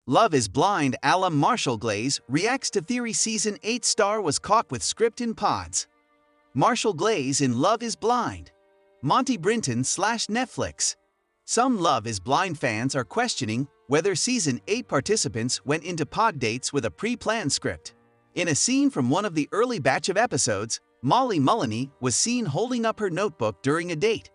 Love is Blind alum Marshall Glaze reacts to theory Season 8 star was caught with script in pods. Marshall Glaze in Love is Blind. Monty Brinton / Netflix. Some Love is Blind fans are questioning whether Season 8 participants went into pod dates with a pre-planned script. In a scene from one of the early batch of episodes, Molly Mullany was seen holding up her notebook during a date.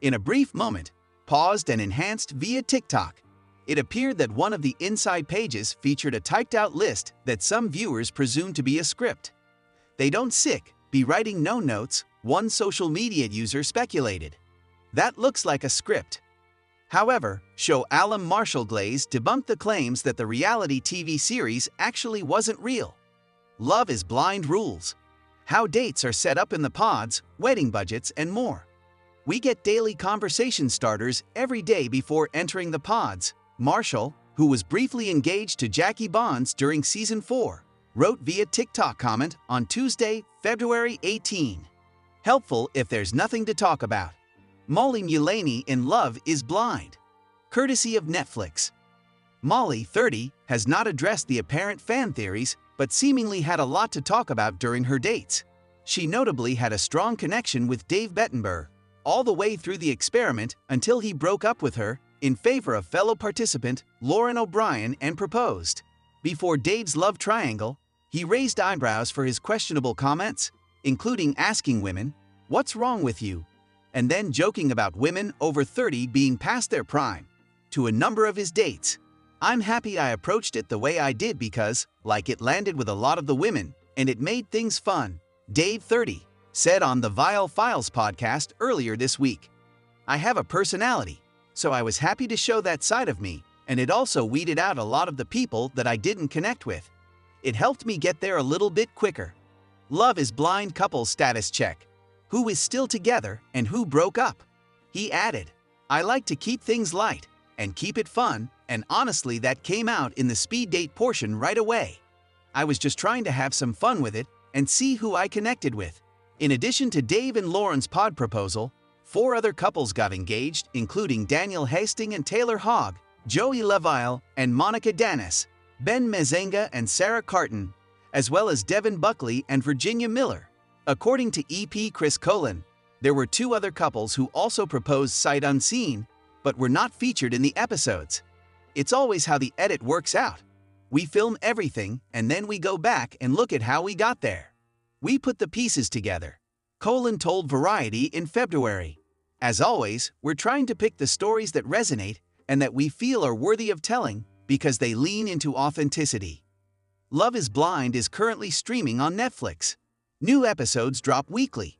In a brief moment, paused and enhanced via TikTok, it appeared that one of the inside pages featured a typed-out list that some viewers presumed to be a script. "They don't be writing no notes," one social media user speculated. "That looks like a script." However, show alum Marshall Glaze debunked the claims that the reality TV series actually wasn't real. Love is Blind rules. How dates are set up in the pods, wedding budgets, and more. We get daily conversation starters every day before entering the pods. Marshall, who was briefly engaged to Jackie Bonds during Season 4, wrote via TikTok comment on Tuesday, February 18. Helpful if there's nothing to talk about. Molly Mullany in Love is Blind. Courtesy of Netflix. Molly, 30, has not addressed the apparent fan theories, but seemingly had a lot to talk about during her dates. She notably had a strong connection with Dave Bettenberg, all the way through the experiment until he broke up with her in favor of fellow participant Lauren O'Brien and proposed. Before Dave's love triangle, he raised eyebrows for his questionable comments, including asking women, "What's wrong with you?" and then joking about women over 30 being past their prime. To a number of his dates, "I'm happy I approached it the way I did because, like, it landed with a lot of the women, and it made things fun," Dave, 30, said on the Vile Files podcast earlier this week. "I have a personality, so I was happy to show that side of me, and it also weeded out a lot of the people that I didn't connect with. It helped me get there a little bit quicker." Love is Blind couple status check. Who is still together and who broke up? He added, "I like to keep things light and keep it fun, and honestly that came out in the speed date portion right away. I was just trying to have some fun with it and see who I connected with." In addition to Dave and Lauren's pod proposal, 4 other couples got engaged, including Daniel Hastings and Taylor Hogg, Joey Laville and Monica Danis, Ben Mezenga and Sarah Carton, as well as Devin Buckley and Virginia Miller. According to EP Chris Colin, there were 2 other couples who also proposed sight unseen, but were not featured in the episodes. "It's always how the edit works out. We film everything and then we go back and look at how we got there. We put the pieces together," Colin told Variety in February. "As always, we're trying to pick the stories that resonate and that we feel are worthy of telling because they lean into authenticity." Love is Blind is currently streaming on Netflix. New episodes drop weekly.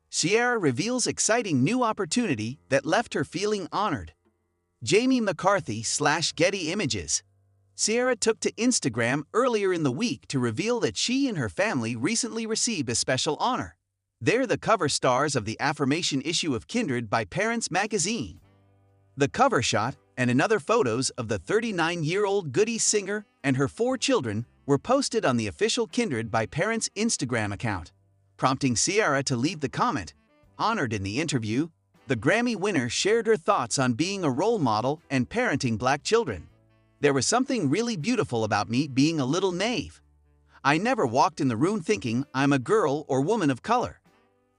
Sierra reveals exciting new opportunity that left her feeling honored. Jamie McCarthy / Getty Images. Sierra took to Instagram earlier in the week to reveal that she and her family recently received a special honor. They're the cover stars of the affirmation issue of Kindred by Parents magazine. The cover shot and another photos of the 39-year-old Goody singer and her 4 children were posted on the official Kindred by Parents Instagram account, prompting Sierra to leave the comment. Honored in the interview, the Grammy winner shared her thoughts on being a role model and parenting Black children. "There was something really beautiful about me being a little naive. I never walked in the room thinking I'm a girl or woman of color.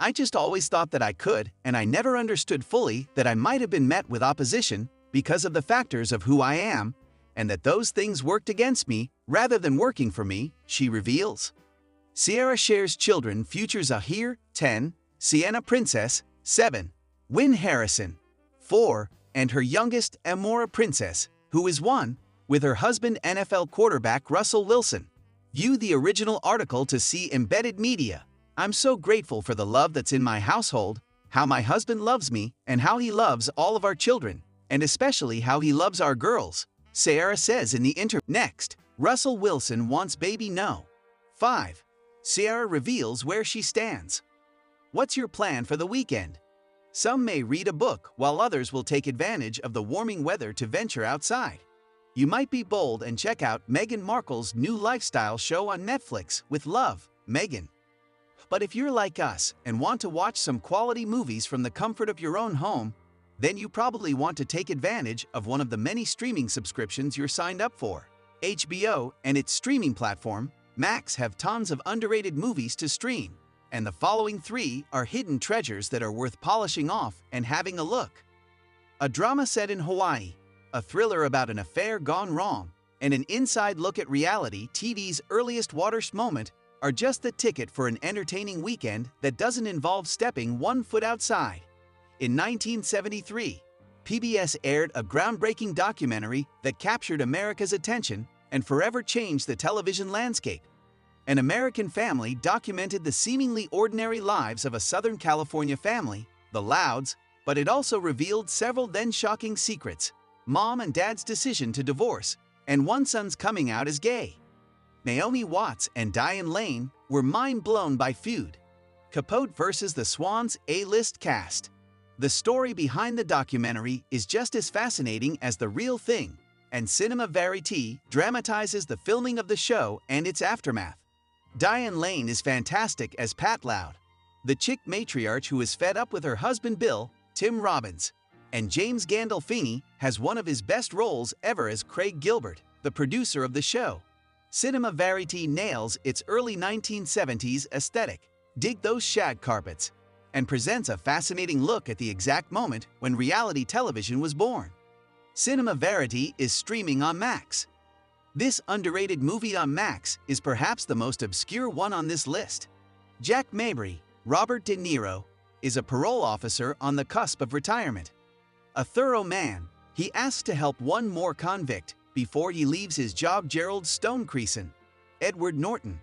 I just always thought that I could, and I never understood fully that I might have been met with opposition because of the factors of who I am, and that those things worked against me rather than working for me," she reveals. Sierra shares children future Zahir, 10, Sienna Princess, 7, Wynn Harrison, 4, and her youngest, Amora Princess, who is 1, with her husband NFL quarterback Russell Wilson. View the original article to see embedded media. "I'm so grateful for the love that's in my household, how my husband loves me, and how he loves all of our children, and especially how he loves our girls," Sierra says in the interview. Next, Russell Wilson wants baby no. 5. Sierra reveals where she stands. What's your plan for the weekend? Some may read a book, while others will take advantage of the warming weather to venture outside. You might be bold and check out Meghan Markle's new lifestyle show on Netflix with Love, Meghan. But if you're like us and want to watch some quality movies from the comfort of your own home, then you probably want to take advantage of one of the many streaming subscriptions you're signed up for. HBO and its streaming platform, Max, have tons of underrated movies to stream, and the following 3 are hidden treasures that are worth polishing off and having a look. A drama set in Hawaii, a thriller about an affair gone wrong, and an inside look at reality TV's earliest watershed moment are just the ticket for an entertaining weekend that doesn't involve stepping one foot outside. In 1973, PBS aired a groundbreaking documentary that captured America's attention and forever changed the television landscape. An American family documented the seemingly ordinary lives of a Southern California family, the Louds, but it also revealed several then-shocking secrets: Mom and Dad's decision to divorce, and one son's coming out as gay. Naomi Watts and Diane Lane were mind-blown by Feud. Capote versus the Swans A-list cast. The story behind the documentary is just as fascinating as the real thing, and Cinema Verite dramatizes the filming of the show and its aftermath. Diane Lane is fantastic as Pat Loud, the chick matriarch who is fed up with her husband Bill, Tim Robbins, and James Gandolfini has one of his best roles ever as Craig Gilbert, the producer of the show. Cinema Verite nails its early 1970s aesthetic, dig those shag carpets, and presents a fascinating look at the exact moment when reality television was born. Cinema Verite is streaming on Max. This underrated movie on Max is perhaps the most obscure one on this list. Jack Mabry, Robert De Niro, is a parole officer on the cusp of retirement. A thorough man, he asks to help one more convict before he leaves his job. Gerald Stone Creason, Edward Norton.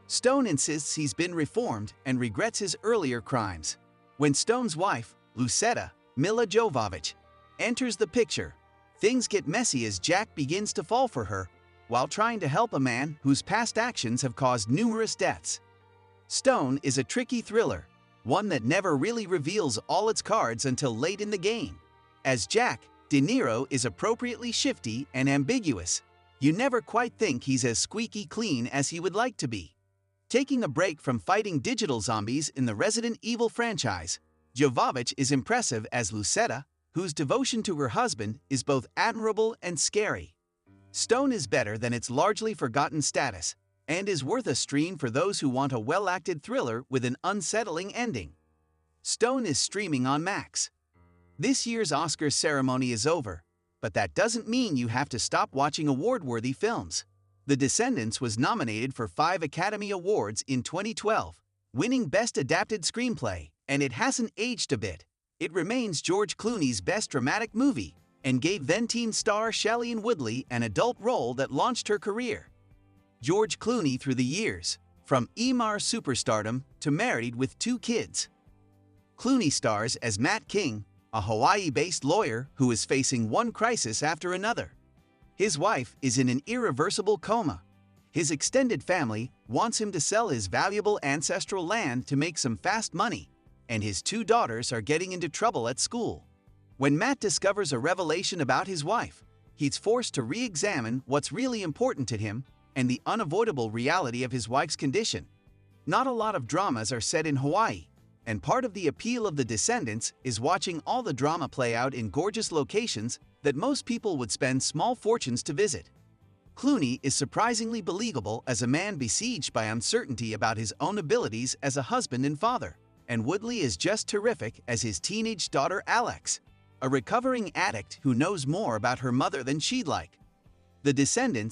Stone insists he's been reformed and regrets his earlier crimes. When Stone's wife, Lucetta, Milla Jovovich, enters the picture, things get messy as Jack begins to fall for her while trying to help a man whose past actions have caused numerous deaths. Stone is a tricky thriller, one that never really reveals all its cards until late in the game. As Jack, De Niro is appropriately shifty and ambiguous. You never quite think he's as squeaky clean as he would like to be. Taking a break from fighting digital zombies in the Resident Evil franchise, Jovovich is impressive as Lucetta, whose devotion to her husband is both admirable and scary. Stone is better than its largely forgotten status, and is worth a stream for those who want a well-acted thriller with an unsettling ending. Stone is streaming on Max. This year's Oscar ceremony is over, but that doesn't mean you have to stop watching award-worthy films. The Descendants was nominated for 5 Academy Awards in 2012, winning Best Adapted Screenplay, and it hasn't aged a bit. It remains George Clooney's best dramatic movie, and gave then-teen star Shailene Woodley an adult role that launched her career. George Clooney through the years, from EMAR superstardom to Married with 2 Kids. Clooney stars as Matt King, a Hawaii-based lawyer who is facing one crisis after another. His wife is in an irreversible coma. His extended family wants him to sell his valuable ancestral land to make some fast money, and his 2 daughters are getting into trouble at school. When Matt discovers a revelation about his wife, he's forced to re-examine what's really important to him and the unavoidable reality of his wife's condition. Not a lot of dramas are set in Hawaii, and part of the appeal of The Descendants is watching all the drama play out in gorgeous locations that most people would spend small fortunes to visit. Clooney is surprisingly believable as a man besieged by uncertainty about his own abilities as a husband and father, and Woodley is just terrific as his teenage daughter Alex, a recovering addict who knows more about her mother than she'd like. The Descendants